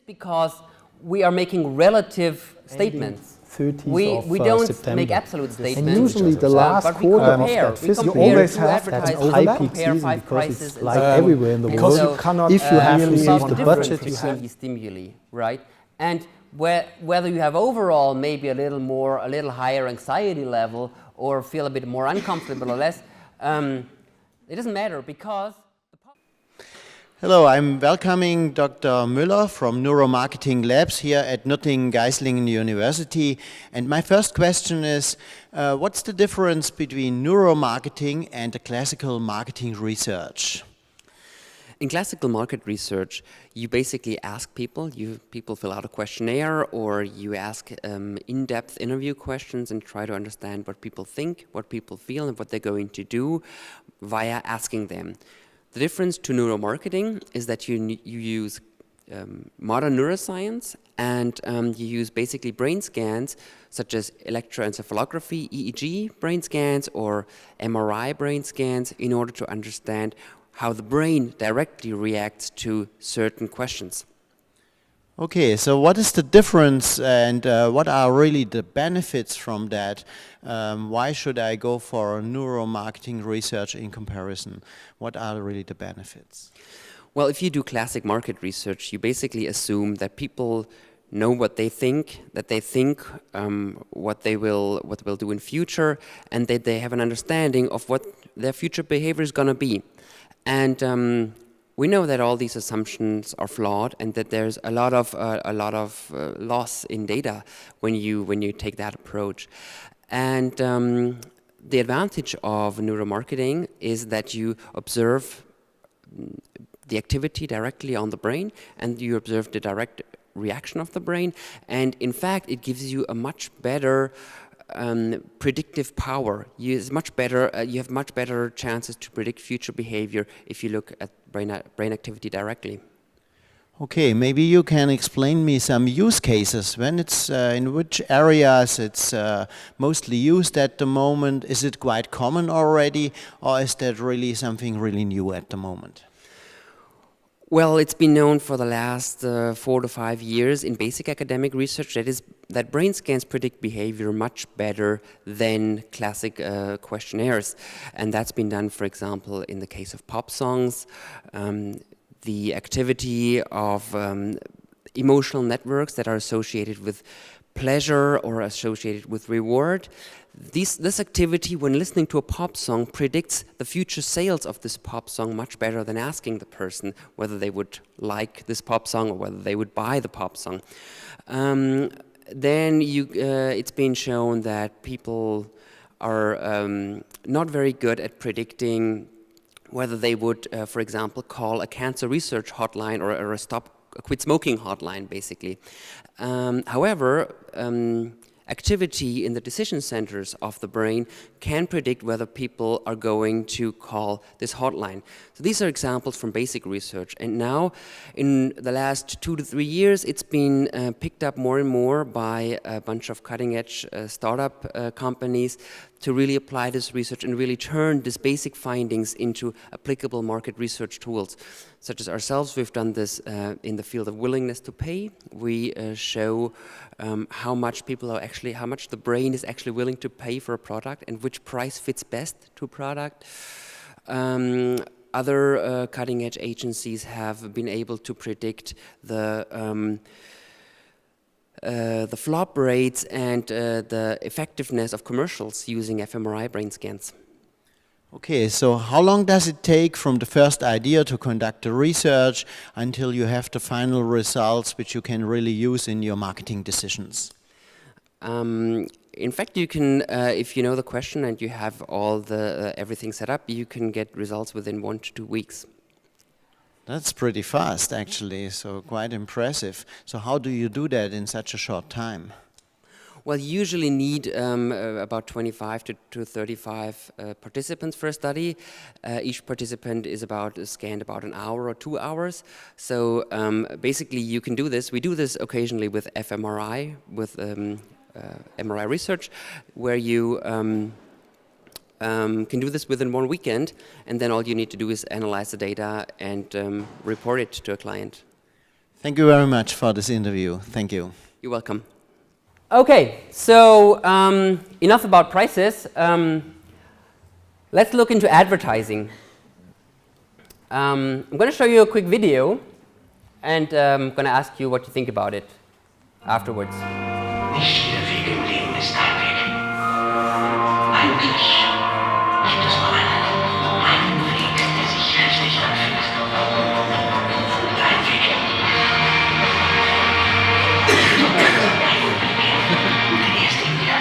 because we are making relative statements. 30th We of don't September. make absolute statements. And usually the last but we quarter compare. of that We fiscal compare always two have that advertisers, high we peak compare season five because prices it's and like so on. everywhere in the And world. so, You cannot if you have really received the the budget between you have. these stimuli, right? And whether you have overall maybe a little higher anxiety level or feel a bit more uncomfortable or less, it doesn't matter because. Hello, I'm welcoming Dr. Müller from Neuromarketing Labs here at Nürtingen-Geislingen University. And my first question is, what's the difference between neuromarketing and the classical marketing research? In classical market research, you basically ask people, people fill out a questionnaire, or you ask in-depth interview questions and try to understand what people think, what people feel, and what they're going to do via asking them. The difference to neuromarketing is that you use modern neuroscience and you use basically brain scans such as electroencephalography, EEG brain scans, or MRI brain scans in order to understand how the brain directly reacts to certain questions. Okay, so what is the difference and what are really the benefits from that? Why should I go for neuromarketing research in comparison? What are really the benefits? Well, if you do classic market research, you basically assume that people know what they think, what they will do in future, and that they have an understanding of what their future behavior is going to be. And we know that all these assumptions are flawed, and that there's a lot of loss in data when you take that approach. And the advantage of neuromarketing is that you observe the activity directly on the brain, and you observe the direct reaction of the brain. And in fact, it gives you a much better predictive power. You have much better chances to predict future behavior if you look at brain activity directly. Okay, maybe you can explain me some use cases. When it's in which areas it's mostly used at the moment? Is it quite common already, or is that really something really new at the moment? Well, it's been known for the last 4 to 5 years in basic academic research that brain scans predict behavior much better than classic questionnaires. And that's been done, for example, in the case of pop songs, the activity of emotional networks that are associated with pleasure or associated with reward. This activity, when listening to a pop song, predicts the future sales of this pop song much better than asking the person whether they would like this pop song or whether they would buy the pop song. Then it's been shown that people are not very good at predicting whether they would, for example, call a cancer research hotline or a quit smoking hotline, basically. However, activity in the decision centers of the brain can predict whether people are going to call this hotline. So these are examples from basic research. And now, in the last 2 to 3 years, it's been picked up more and more by a bunch of cutting-edge startup companies to really apply this research and really turn these basic findings into applicable market research tools. Such as ourselves, we've done this in the field of willingness to pay. We show how much the brain is actually willing to pay for a product and which price fits best to a product. Other cutting-edge agencies have been able to predict the flop rates and the effectiveness of commercials using fMRI brain scans. Okay, so how long does it take from the first idea to conduct the research until you have the final results which you can really use in your marketing decisions? In fact, you can, if you know the question and you have all the everything set up, you can get results within 1 to 2 weeks. That's pretty fast, actually, so quite impressive. So how do you do that in such a short time? Well, you usually need about 25 to 35 participants for a study. Each participant is scanned about an hour or 2 hours. So basically you can do this. We do this occasionally with fMRI, with MRI research, where you can do this within 1 weekend, and then all you need to do is analyze the data and report it to a client. Thank you very much for this interview. Thank you. You're welcome. Okay, so enough about prices. Let's look into advertising. I'm going to show you a quick video, and I'm going to ask you what you think about it afterwards. Nicht jeder Weg im Leben ist dein Weg. Eigentlich gibt es nur einen Weg, der sich richtig anfühlt. Dein Weg. Der ist in dir.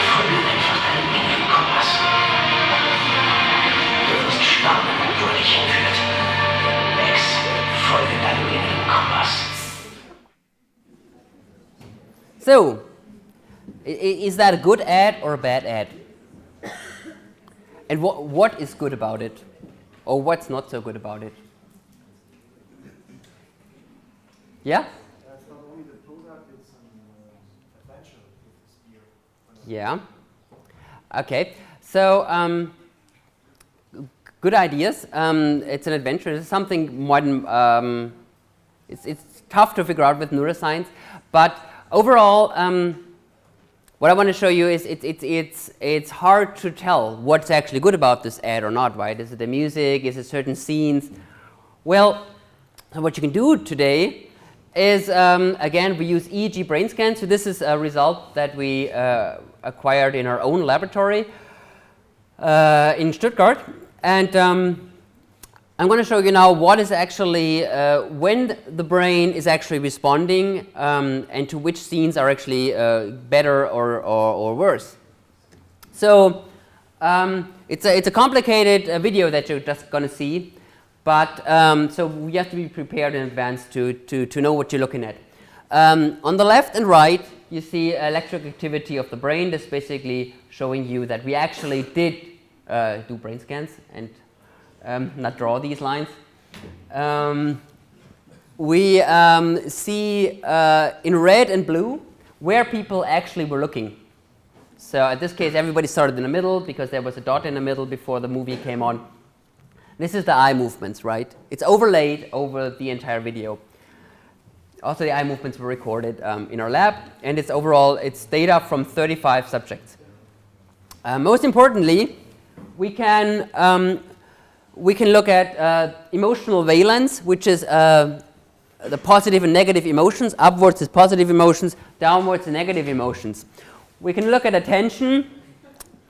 Folge einfach deinem inneren Kompass. Du wirst staunen, wo er dich hinführt. Max, folge deinem inneren Kompass. So, is that a good ad or a bad ad? And what is good about it? Or what's not so good about it? Yeah? That's not only the product, it's an adventure with this beer. Yeah. Okay. So, good ideas. It's an adventure. It's something modern. It's tough to figure out with neuroscience, but overall, what I want to show you is it's hard to tell what's actually good about this ad or not, right? Is it the music? Is it certain scenes? Well, what you can do today is, again, we use EEG brain scans. So this is a result that we acquired in our own laboratory in Stuttgart. And I'm going to show you now what is actually, when the brain is actually responding and to which scenes are actually better or worse. So it's a complicated video that you're just going to see, but so you have to be prepared in advance to know what you're looking at. On the left and right, you see electric activity of the brain. That's basically showing you that we actually did do brain scans and not draw these lines. We see in red and blue where people actually were looking. So in this case, everybody started in the middle because there was a dot in the middle before the movie came on. This is the eye movements, right? It's overlaid over the entire video. Also, the eye movements were recorded in our lab, and it's overall, it's data from 35 subjects. Most importantly, we can look at emotional valence, which is the positive and negative emotions. Upwards is positive emotions, downwards is negative emotions. We can look at attention.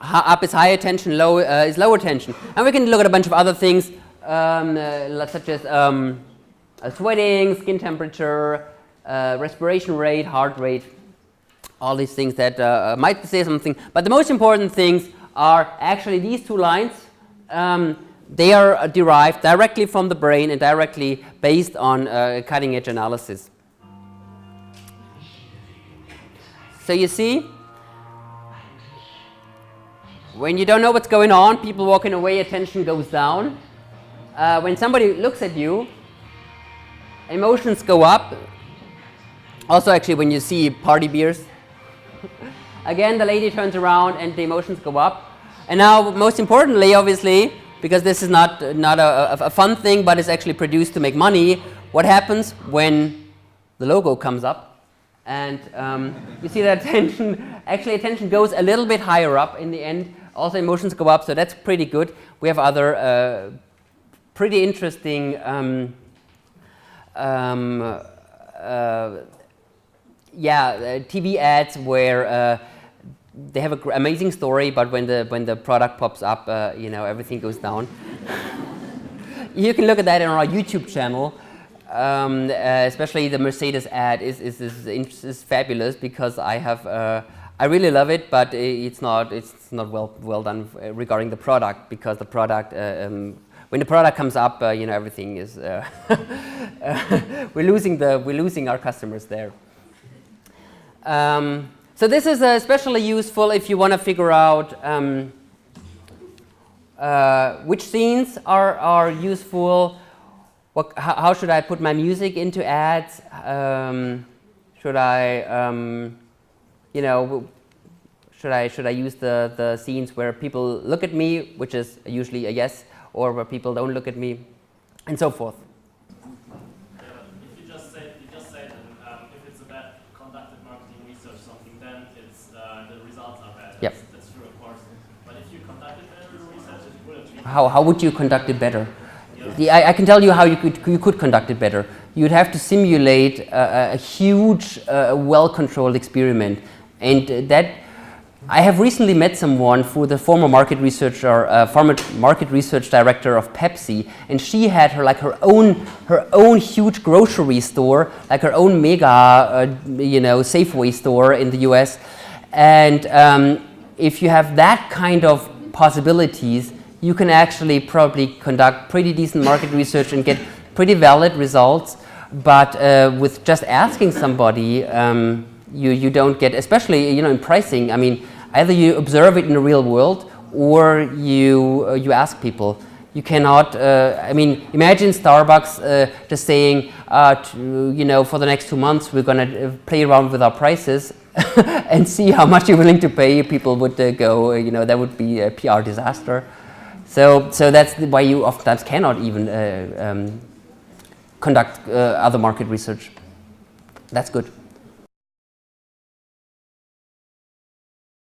Up is high attention, low is low attention. And we can look at a bunch of other things, such as sweating, skin temperature, respiration rate, heart rate, all these things that might say something. But the most important things are actually these two lines. They are derived directly from the brain and directly based on cutting-edge analysis. So you see, when you don't know what's going on, people walking away, attention goes down. When somebody looks at you, emotions go up. Also, actually, when you see party beers, again, the lady turns around and the emotions go up. And now, most importantly, obviously, because this is not a fun thing, but it's actually produced to make money, what happens when the logo comes up? And you see that attention goes a little bit higher up in the end. Also, emotions go up, so that's pretty good. We have other pretty interesting TV ads where they have an amazing story, but when the product pops up, everything goes down. You can look at that on our YouTube channel. Especially the Mercedes ad is fabulous because I really love it, but it's not well done regarding the product, because the product when the product comes up, everything is we're losing our customers there. So this is especially useful if you want to figure out which scenes are useful. How should I put my music into ads? Should I, should I use the scenes where people look at me, which is usually a yes, or where people don't look at me, and so forth. how would you conduct it better? I can tell you how you could conduct it better. You'd have to simulate a huge, well-controlled experiment, and that I have recently met someone who the former market researcher, former market research director of Pepsi, and she had her own huge grocery store, like her own mega, Safeway store in the U.S. And if you have that kind of possibilities, you can actually probably conduct pretty decent market research and get pretty valid results. But with just asking somebody, you don't get, especially in pricing. I mean, either you observe it in the real world or you ask people. You cannot. I mean, imagine Starbucks just saying, for the next 2 months we're going to play around with our prices and see how much you're willing to pay. People would go. That would be a PR disaster. So that's why you oftentimes cannot even conduct other market research. That's good.